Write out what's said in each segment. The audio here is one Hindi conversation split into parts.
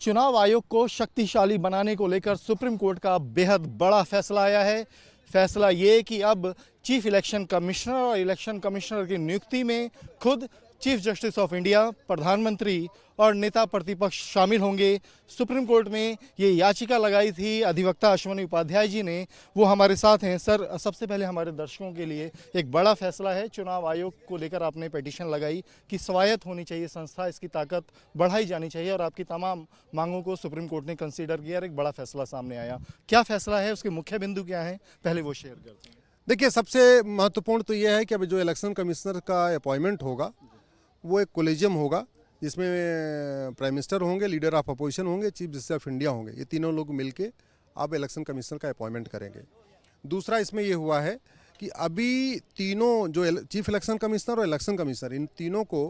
चुनाव आयोग को शक्तिशाली बनाने को लेकर सुप्रीम कोर्ट का बेहद बड़ा फैसला आया है। फैसला ये कि अब चीफ इलेक्शन कमिश्नर और इलेक्शन कमिश्नर की नियुक्ति में खुद चीफ जस्टिस ऑफ इंडिया, प्रधानमंत्री और नेता प्रतिपक्ष शामिल होंगे। सुप्रीम कोर्ट में ये याचिका लगाई थी अधिवक्ता अश्वनी उपाध्याय जी ने, वो हमारे साथ हैं। सर, सबसे पहले हमारे दर्शकों के लिए एक बड़ा फैसला है। चुनाव आयोग को लेकर आपने पिटीशन लगाई कि स्वायत्त होनी चाहिए संस्था, इसकी ताकत बढ़ाई जानी चाहिए और आपकी तमाम मांगों को सुप्रीम कोर्ट ने कंसीडर किया और एक बड़ा फैसला सामने आया। क्या फैसला है, उसके मुख्य बिंदु क्या हैं, पहले वो शेयर करते हैं। देखिए, सबसे महत्वपूर्ण तो यह है कि अभी जो इलेक्शन कमिश्नर का अपॉइंटमेंट होगा वो एक कोलेजियम होगा, जिसमें प्राइम मिनिस्टर होंगे, लीडर ऑफ अपोजिशन होंगे, चीफ जस्टिस ऑफ इंडिया होंगे। ये तीनों लोग मिलके अब इलेक्शन कमिश्नर का अपॉइंटमेंट करेंगे। दूसरा इसमें ये हुआ है कि अभी तीनों जो चीफ इलेक्शन कमिश्नर और इलेक्शन कमिश्नर, इन तीनों को,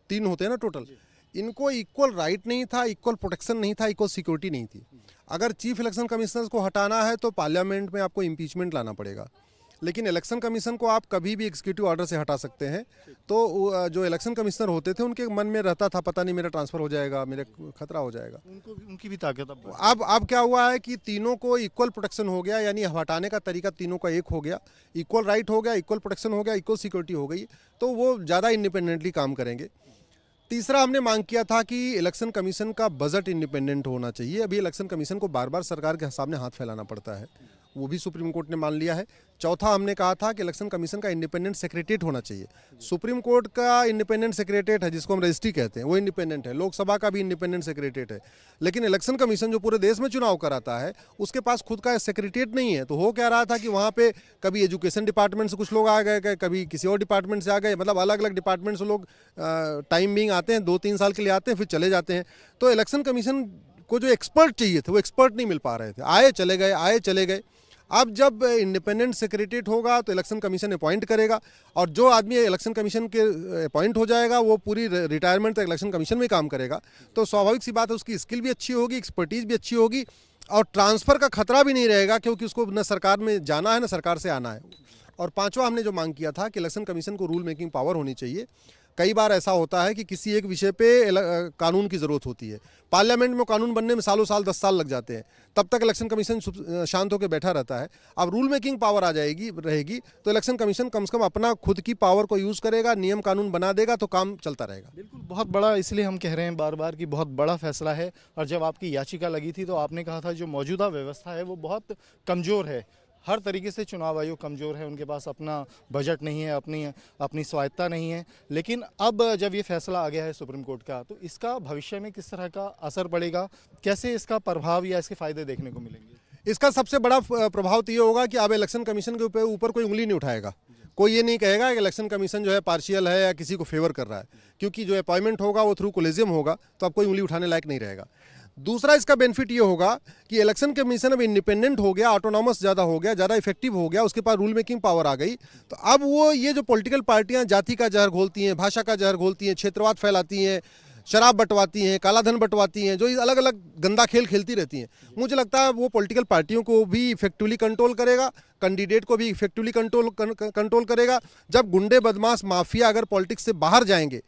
तीन होते हैं ना टोटल, इनको इक्वल राइट नहीं था, इक्वल प्रोटेक्शन नहीं था, इक्वल सिक्योरिटी नहीं थी। अगर चीफ इलेक्शन कमिश्नर को हटाना है तो पार्लियामेंट में आपको इम्पीचमेंट लाना पड़ेगा, लेकिन इलेक्शन कमीशन को आप कभी भी एग्जीक्यूटिव ऑर्डर से हटा सकते हैं। तो जो इलेक्शन कमिश्नर होते थे उनके मन में रहता था, पता नहीं मेरा ट्रांसफर हो जाएगा, मेरे खतरा हो जाएगा। उनकी भी ताकत अब क्या हुआ है कि तीनों को इक्वल प्रोटेक्शन हो गया, यानी हटाने का तरीका तीनों का एक हो गया, इक्वल राइट हो गया, इक्वल प्रोटेक्शन हो गया, इक्वल सिक्योरिटी हो गई, तो वो ज़्यादा इंडिपेंडेंटली काम करेंगे। तीसरा हमने मांग किया था कि इलेक्शन कमीशन का बजट इंडिपेंडेंट होना चाहिए। अभी इलेक्शन कमीशन को बार बार सरकार के सामने हाथ फैलाना पड़ता है, वो भी सुप्रीम कोर्ट ने मान लिया है। चौथा हमने कहा था कि इलेक्शन कमीशन का इंडिपेंडेंट सेक्रेटरीट होना चाहिए। सुप्रीम कोर्ट का इंडिपेंडेंट सेक्रेटरीट है, जिसको हम रजिस्ट्री कहते हैं, वो इंडिपेंडेंट है। लोकसभा का भी इंडिपेंडेंट सेक्रेटरीट है, लेकिन इलेक्शन कमीशन जो पूरे देश में चुनाव कराता है उसके पास खुद का सेक्रेटरीट नहीं है। तो हो क्या रहा था कि वहाँ पे कभी एजुकेशन डिपार्टमेंट से कुछ लोग आ गए, कभी किसी और डिपार्टमेंट से आ गए, मतलब अलग अलग डिपार्टमेंट से लोग टाइम बिंग आते हैं, 2-3 साल के लिए आते हैं, फिर चले जाते हैं। तो इलेक्शन कमीशन को जो एक्सपर्ट चाहिए थे वो एक्सपर्ट नहीं मिल पा रहे थे, आए चले गए, आए चले गए। अब जब इंडिपेंडेंट सेक्रेटरीट होगा तो इलेक्शन कमीशन अपॉइंट करेगा, और जो आदमी इलेक्शन कमीशन के अपॉइंट हो जाएगा वो पूरी रिटायरमेंट तक इलेक्शन कमीशन में काम करेगा। तो स्वाभाविक सी बात है, उसकी स्किल भी अच्छी होगी, एक्सपर्टीज भी अच्छी होगी, और ट्रांसफ़र का खतरा भी नहीं रहेगा, क्योंकि उसको न सरकार में जाना है न सरकार से आना है। और पांचवा हमने जो मांग किया था कि इलेक्शन कमीशन को रूल मेकिंग पावर होनी चाहिए। कई बार ऐसा होता है कि किसी एक विषय पे कानून की ज़रूरत होती है, पार्लियामेंट में कानून बनने में सालों साल 10 साल लग जाते हैं, तब तक इलेक्शन कमीशन शांत होकर बैठा रहता है। अब रूल मेकिंग पावर आ जाएगी, रहेगी, तो इलेक्शन कमीशन कम से कम अपना खुद की पावर को यूज़ करेगा, नियम कानून बना देगा, तो काम चलता रहेगा। बिल्कुल, बहुत बड़ा, इसलिए हम कह रहे हैं बार बार कि बहुत बड़ा फैसला है। और जब आपकी याचिका लगी थी तो आपने कहा था जो मौजूदा व्यवस्था है वो बहुत कमज़ोर है, हर तरीके से चुनाव आयोग कमज़ोर है, उनके पास अपना बजट नहीं है, अपनी स्वायत्ता नहीं है। लेकिन अब जब ये फैसला आ गया है सुप्रीम कोर्ट का, तो इसका भविष्य में किस तरह का असर पड़ेगा, कैसे इसका प्रभाव या इसके फ़ायदे देखने को मिलेंगे? इसका सबसे बड़ा प्रभाव तो ये होगा कि अब इलेक्शन कमीशन के ऊपर कोई उंगली नहीं उठाएगा। कोई ये नहीं कहेगा कि इलेक्शन कमीशन जो है पार्शियल है या किसी को फेवर कर रहा है, क्योंकि जो अपॉइंटमेंट होगा वो थ्रू कोलेजियम होगा, तो अब कोई उंगली उठाने लायक नहीं रहेगा। दूसरा इसका बेनिफिट ये होगा कि इलेक्शन कमीशन अब इंडिपेंडेंट हो गया, ऑटोनॉमस ज़्यादा हो गया, ज़्यादा इफेक्टिव हो गया, उसके पास रूल मेकिंग पावर आ गई। तो अब वो ये जो पॉलिटिकल पार्टियां जाति का जहर घोलती हैं, भाषा का जहर घोलती हैं, क्षेत्रवाद फैलाती हैं, शराब बंटवाती हैं, कालाधन बंटवाती हैं, जो अलग अलग गंदा खेल खेलती रहती हैं, मुझे लगता है वो पॉलिटिकल पार्टियों को भी इफेक्टिवली कंट्रोल करेगा, कैंडिडेट को भी इफेक्टिवली कंट्रोल करेगा। जब गुंडे बदमाश माफिया अगर पॉलिटिक्स से बाहर जाएंगे,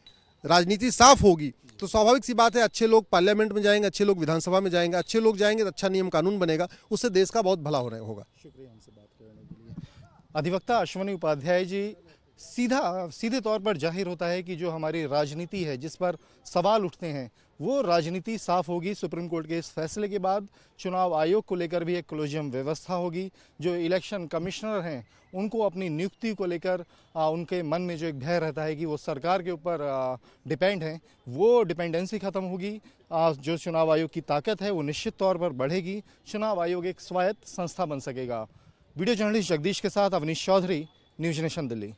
राजनीति साफ होगी, तो स्वाभाविक सी बात है अच्छे लोग पार्लियामेंट में जाएंगे, अच्छे लोग विधानसभा में जाएंगे, अच्छे लोग जाएंगे तो अच्छा नियम कानून बनेगा, उससे देश का बहुत भला होगा। शुक्रिया हमसे बात करने के लिए। अधिवक्ता अश्वनी उपाध्याय जी, सीधे तौर पर जाहिर होता है कि जो हमारी राजनीति है, जिस पर सवाल उठते हैं, वो राजनीति साफ होगी। सुप्रीम कोर्ट के इस फैसले के बाद चुनाव आयोग को लेकर भी एक कोलेजियम व्यवस्था होगी। जो इलेक्शन कमिश्नर हैं उनको अपनी नियुक्ति को लेकर उनके मन में जो एक भय रहता है कि वो सरकार के ऊपर डिपेंड हैं, वो डिपेंडेंसी ख़त्म होगी। जो चुनाव आयोग की ताकत है वो निश्चित तौर पर बढ़ेगी। चुनाव आयोग एक स्वायत्त संस्था बन सकेगा। वीडियो जर्नलिस्ट जगदीश के साथ अवनीश चौधरी, न्यूज़ नेशन दिल्ली।